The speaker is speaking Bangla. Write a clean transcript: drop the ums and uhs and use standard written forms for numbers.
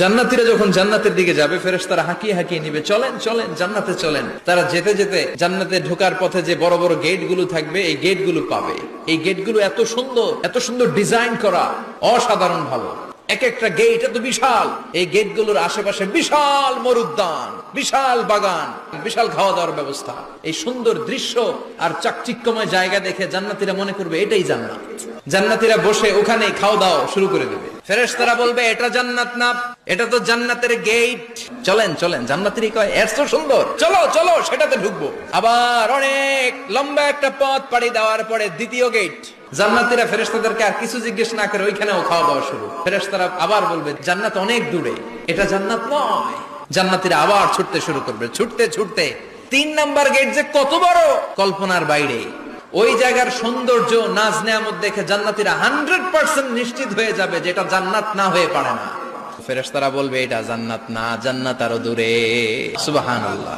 জান্নাতীরা যখন জান্নাতের দিকে যাবে ফেরেশতারা হাঁকিয়ে হাঁকিয়ে নিবে, চলেন চলেন জান্নাতে চলেন। তারা যেতে যেতে জান্নাতে ঢোকার পথে যে বড় বড় গেট গুলো থাকবে এই গেট গুলো পাবে। এই গেট গুলো এত সুন্দর ডিজাইন করা, অসাধারণ ভালো। এক একটা গেট এত বিশাল। এই গেট গুলোর আশেপাশে বিশাল মরুদ্যান, বিশাল বাগান, বিশাল খাওয়া দাওয়ার ব্যবস্থা। এই সুন্দর দৃশ্য আর চাকচিক্যময় জায়গা দেখে জান্নাতীরা মনে করবে এটাই জান্নাত। জান্নাতীরা বসে ওখানে খাওয়া দাওয়া শুরু করে দেবে। ফেরেশতারা বলবে এটা জান্নাত না, এটা তো জান্নাতের গেট। চলেন চলেন, জান্নাতেরই কয় এত সুন্দর, চলো চলো সেটাতে ঢুকবো। আবার অনেক লম্বা একটা পথ পাড়ি দেওয়ার পরে দ্বিতীয় গেট। জান্নাতীরা ফেরেশতাদেরকে আর কিছু জিজ্ঞেস না করে ওইখানেও খাওয়া দাওয়া শুরু। ফেরেশতারা আবার বলবে জান্নাত অনেক দূরে, এটা জান্নাত নয়। জান্নাতীরা আবার ছুটতে শুরু করবে, ছুটতে ছুটতে 3 নাম্বার গেট যে কত বড়, কল্পনার বাইরে। ওই জায়গার সৌন্দর্য, নাজ নেয়ামত দেখে জান্নাতীরা 100% নিশ্চিত হয়ে যাবে যে এটা জান্নাত না হয়ে পারে না। ফেরেশতারা বলবে এটা জান্নাত না, জান্নাত আরো দূরে। সুবহানাল্লাহ।